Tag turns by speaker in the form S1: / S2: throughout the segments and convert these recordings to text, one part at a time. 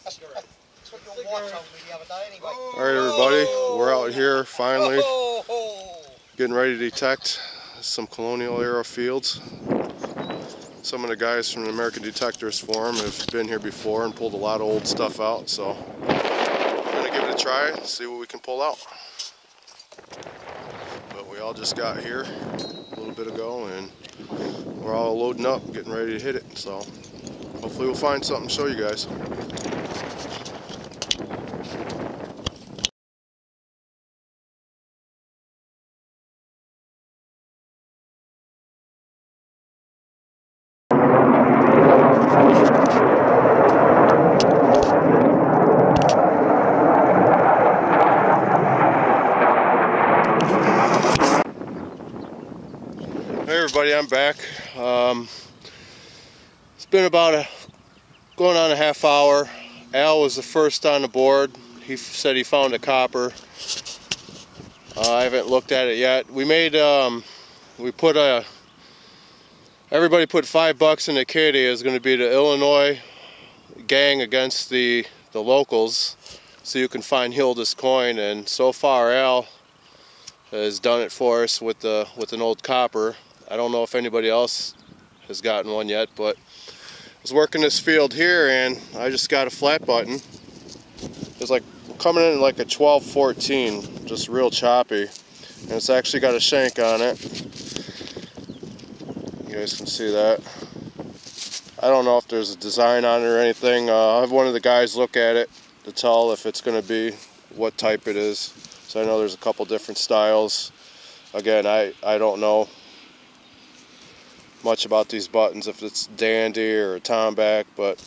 S1: That's what you'll watch on me the other day anyway.
S2: Alright everybody, we're out here finally getting ready to detect some Colonial era fields. Some of the guys from the American Detectorist Forum have been here before and pulled a lot of old stuff out, so we're going to give it a try and see what we can pull out. But we all just got here a little bit ago and we're all loading up, getting ready to hit it, so hopefully we'll find something to show you guys. Hey everybody, I'm back. It's been about going on a half hour. Al was the first on the board. He said he found a copper. I haven't looked at it yet. We made, everybody put $5 in the kitty. It was going to be the Illinois gang against the locals, so you can find Hilda's coin. And so far, Al has done it for us with an old copper. I don't know if anybody else has gotten one yet, but I was working this field here and I just got a flat button. It's like coming in like a 12-14, just real choppy, and it's actually got a shank on it. You guys can see that. I don't know if there's a design on it or anything. I'll have one of the guys look at it to tell if it's going to be what type it is. So I know there's a couple different styles. Again, I don't know much about these buttons, if it's dandy or a tomback, but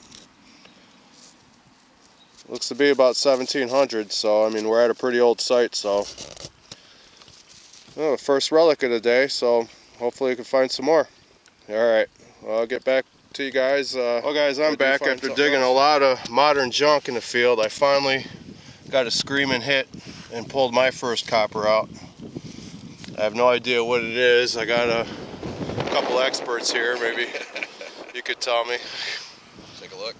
S2: looks to be about 1700, so I mean we're at a pretty old site. So the first relic of the day, so hopefully we can find some more. Alright, well, I'll get back to you guys. Well guys, I'm back after digging a lot of modern junk in the field. I finally got a screaming hit and pulled my first copper out. I have no idea what it is. I got a couple experts here, maybe you could tell me.
S1: Take a look.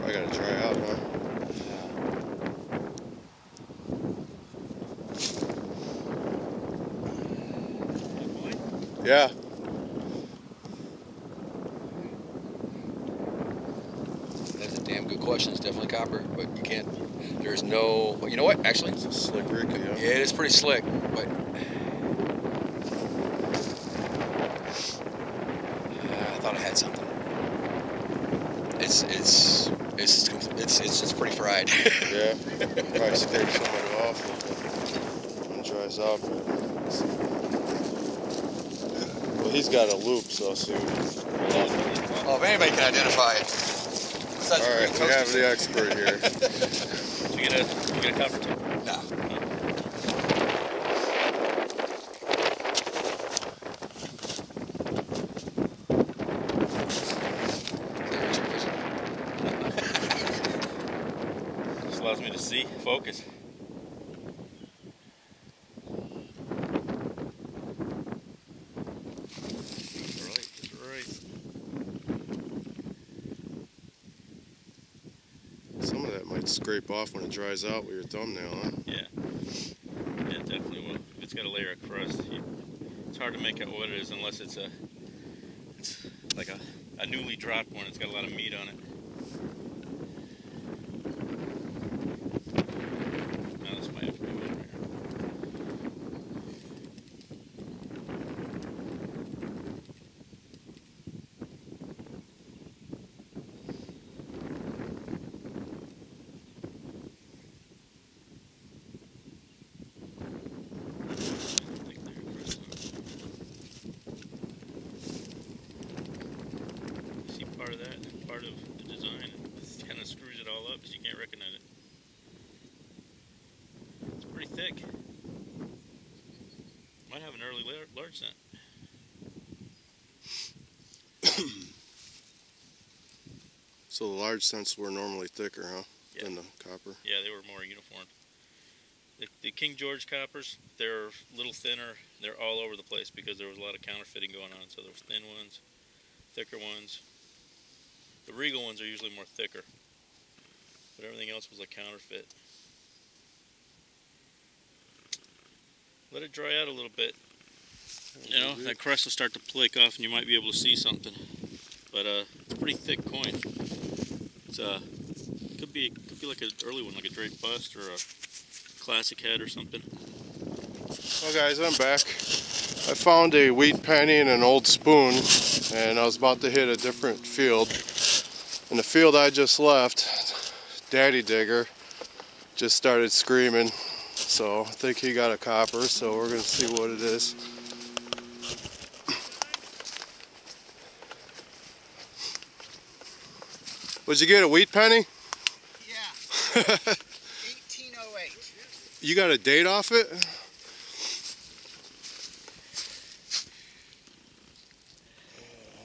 S2: I gotta try out, huh? Yeah.
S1: That's a damn good question. It's definitely copper, but you can't. There's no. You know what? Actually,
S2: It's a slick Ricky, huh?
S1: yeah, it is pretty slick, but I thought I had something. It's pretty fried.
S2: Yeah. Probably scrape some of it off when it dries out. Well, he's got a loop, so I'll see.
S1: Oh, if anybody can identify it.
S2: Alright, we have the expert here.
S3: Did you get a copper too?
S1: No.
S3: This allows me to see, focus. That's right.
S2: Some of that might scrape off when it dries out with your thumbnail, huh?
S3: Yeah. Yeah, it definitely will. If it's got a layer of crust, it's hard to make out what it is unless it's like a newly dropped one. It's got a lot of meat on it. Now this might have to go in there. Part of that and part of the design. It kind of screws it all up because you can't recognize it. It's pretty thick. Might have an early large scent.
S2: So the large scents were normally thicker, huh? than the copper.
S3: Yeah, they were more uniform. The King George coppers, they're a little thinner. They're all over the place because there was a lot of counterfeiting going on. So there was thin ones, thicker ones. The Regal ones are usually more thicker, but everything else was like counterfeit. Let it dry out a little bit. You know, that crust will start to flake off and you might be able to see something. But it's a pretty thick coin. It's could be like an early one, like a Drake bust or a classic head or something.
S2: Well guys, I'm back. I found a wheat penny and an old spoon, and I was about to hit a different field. In the field I just left, Daddydigger just started screaming. So I think he got a copper, so we're going to see what it is. Would you get a wheat penny?
S4: Yeah. 1808.
S2: You got a date off it?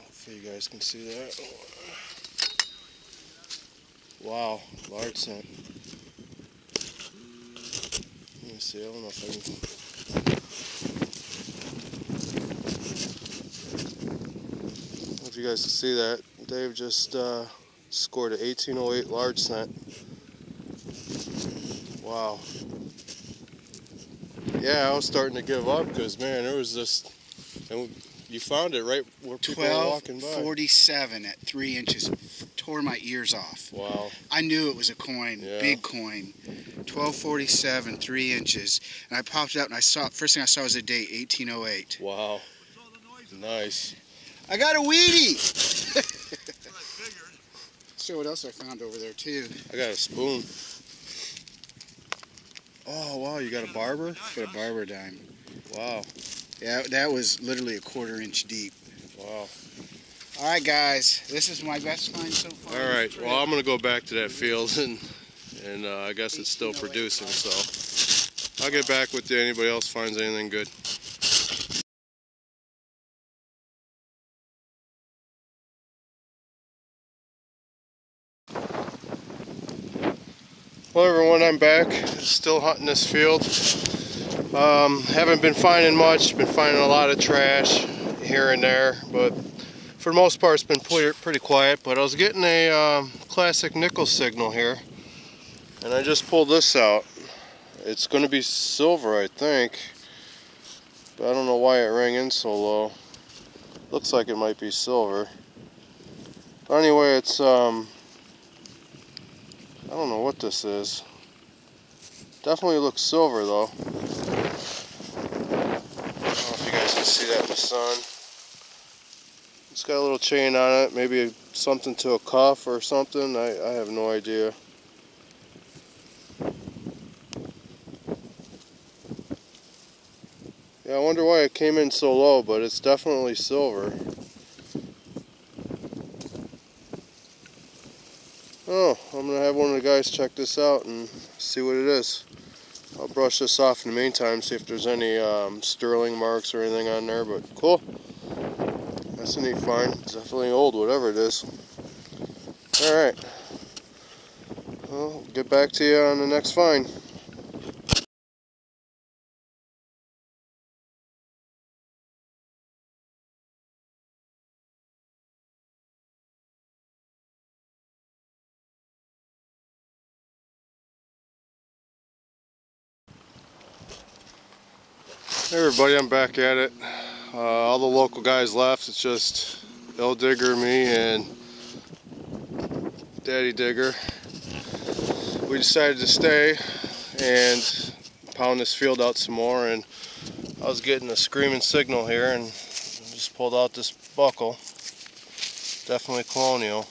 S2: Hopefully you guys can see that. Wow, large cent. Let me see, I don't know if I don't know if you guys can see that. Dave just scored a 1808 large cent. Wow. Yeah, I was starting to give up because, man, there was just, and you found it right where people were walking by.
S4: 1247 at 3 inches. Tore my ears off.
S2: Wow.
S4: I knew it was a coin,
S2: Yeah.
S4: big coin. 1247, 3 inches. And I popped it out and I saw, first thing I saw was the date, 1808.
S2: Wow. Nice.
S4: I got a Wheatie! So what else I found over there too?
S2: I got a spoon. Oh, wow, you got a barber?
S4: Got a barber dime.
S2: Wow.
S4: Yeah, that was literally a 1/4 inch deep.
S2: Wow.
S4: All right, guys, this is my best find so far.
S2: All right, well, I'm going to go back to that field, and I guess it's still producing, so I'll get back with you. Anybody else finds anything good. Well, everyone, I'm back. Still hunting this field. Haven't been finding much. Been finding a lot of trash here and there, but for the most part, it's been pretty quiet. But I was getting a classic nickel signal here, and I just pulled this out. It's going to be silver, I think, but I don't know why it rang in so low. Looks like it might be silver. But anyway, it's I don't know what this is. Definitely looks silver though. I don't know if you guys can see that in the sun. It's got a little chain on it, maybe something to a cuff or something. I have no idea. Yeah, I wonder why it came in so low, but it's definitely silver. Oh, I'm going to have one of the guys check this out and see what it is. I'll brush this off in the meantime, see if there's any sterling marks or anything on there, but cool. That's a neat find. It's definitely old, whatever it is. Alright. Well, get back to you on the next find. Hey everybody, I'm back at it. All the local guys left. It's just Digger, me, and Daddydigger. We decided to stay and pound this field out some more, and I was getting a screaming signal here and just pulled out this buckle. Definitely Colonial.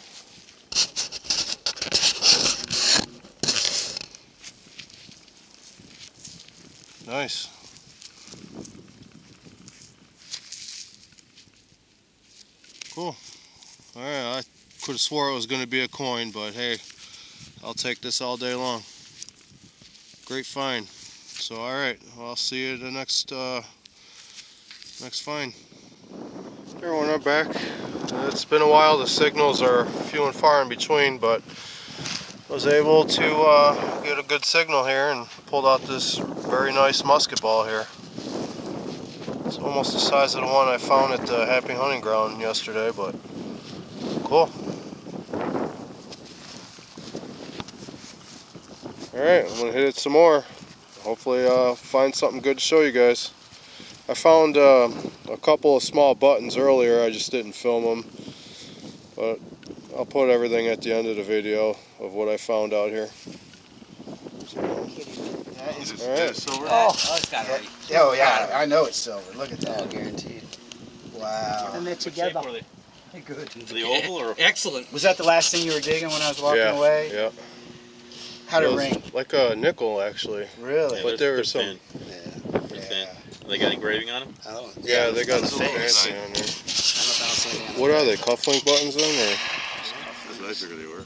S2: Nice. Cool. Alright, I could have swore it was going to be a coin, but hey, I'll take this all day long. Great find. So alright, well, I'll see you at the next find. Everyone, I'm back. It's been a while. The signals are few and far in between, but was able to get a good signal here and pulled out this very nice musket ball here. It's almost the size of the one I found at the Happy Hunting Ground yesterday, but cool. Alright, I'm going to hit it some more. Hopefully find something good to show you guys. I found a couple of small buttons earlier, I just didn't film them. But I'll put everything at the end of the video of what I found out here.
S5: Is it
S2: Alright.
S5: silver?
S6: Oh, it's got it.
S4: Oh yeah, I know it's silver. Look at that.
S6: Oh, guaranteed.
S4: Wow.
S6: And they're
S3: What shape
S6: together.
S3: were they?
S6: They're good.
S3: The oval or?
S6: Excellent.
S4: Was that the last thing you were digging when I was walking
S2: Yeah,
S4: away?
S2: yeah.
S4: How'd
S2: It
S4: it
S2: was
S4: ring?
S2: like a nickel, actually.
S4: Really?
S2: But there
S3: they're
S2: were some.
S3: thin.
S6: Yeah.
S3: They're thin. They got engraving on them?
S6: I don't.
S2: Yeah, they got some
S5: Fancy.
S2: fancy on there.
S6: I don't see anything.
S2: What are they, cufflink buttons then?
S5: That's what I figured they were.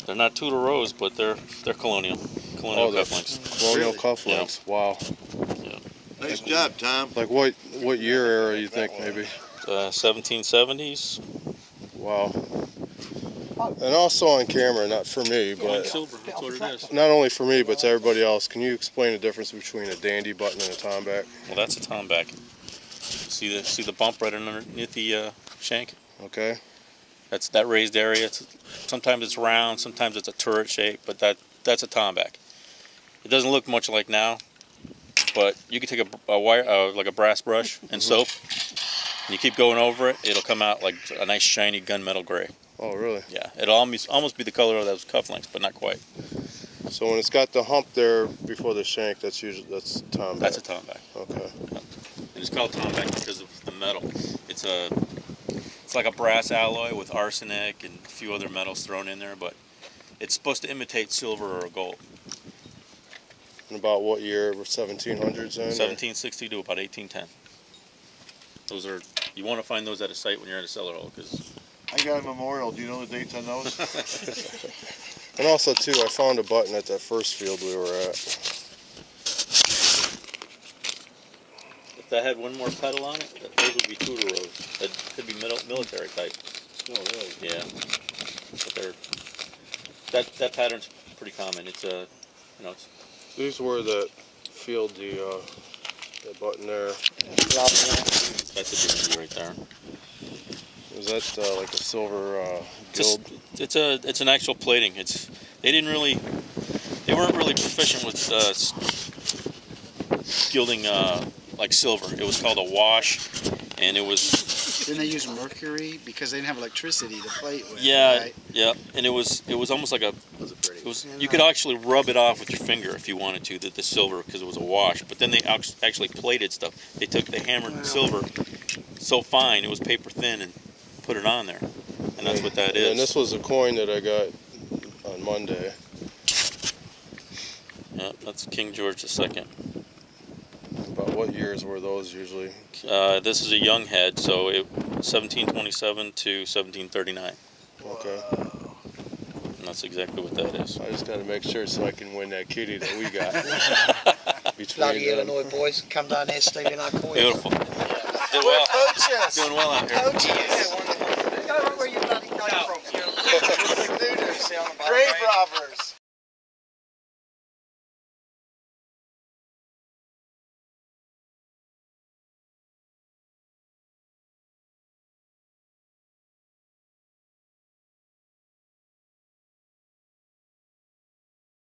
S3: They're not Tudor Rose, but they're Colonial. Colonial
S2: Oh, they're
S3: cufflinks.
S2: Colonial
S4: Really?
S2: cufflinks. Wow.
S5: Nice job, Tom.
S2: Like what year era you think maybe?
S3: 1770s.
S2: Wow. And also on camera, not for me,
S3: Gold
S2: but
S3: silver. That's what it is.
S2: not only for me, but to everybody else. Can you explain the difference between a dandy button and a tomback?
S3: Well, that's a tomback. See the bump right underneath the shank?
S2: Okay.
S3: That's that raised area. Sometimes it's round, sometimes it's a turret shape, but that's a tomback. It doesn't look much like now, but you can take a wire, like a brass brush and soap, and you keep going over it. It'll come out like a nice shiny gunmetal gray.
S2: Oh, really?
S3: Yeah, it'll almost be the color of those cufflinks, but not quite.
S2: So when it's got the hump there before the shank, that's tomback.
S3: That's a tomback.
S2: Okay.
S3: And it's called tomback because of the metal. It's like a brass alloy with arsenic and a few other metals thrown in there, but it's supposed to imitate silver or gold.
S2: And about what year? 1700s then?
S3: 1760 to about 1810. Those are, you want to find those at a site when you're at a cellar hole, because
S5: I got a memorial. Do you know the dates on those?
S2: And also too, I found a button at that first field we were at.
S3: if that had one more pedal on it, those would be Tudor Rose. That could be military type.
S5: No, really.
S3: Yeah, but that pattern's pretty common. It's a, it's
S2: These were that field the button there.
S3: that's a different right there.
S2: Was that like a silver guild?
S3: It's an actual plating. They weren't really proficient with gilding like silver. It was called a wash, and it was.
S4: Didn't they use mercury because they didn't have electricity to plate with?
S3: Yeah,
S4: Right?
S3: yeah, and it was almost like
S5: Those are pretty.
S3: it was. You could actually rub it off with your finger if you wanted to, the silver, because it was a wash. But then they actually plated stuff. They hammered silver so fine it was paper thin and put it on there, and that's what that is.
S2: And this was a coin that I got on Monday.
S3: Yeah, that's King George II.
S2: About what years were those usually?
S3: This is a young head, so 1727 to 1739.
S2: Okay.
S3: And that's exactly what that is.
S2: I just got to make sure so I can win that kitty that we got.
S6: Bloody
S2: Between them.
S6: Illinois boys, come down here stealing our coins.
S3: Beautiful. Doing well. Doing well out here.
S6: Go where you bloody came from.
S4: Grave robbers.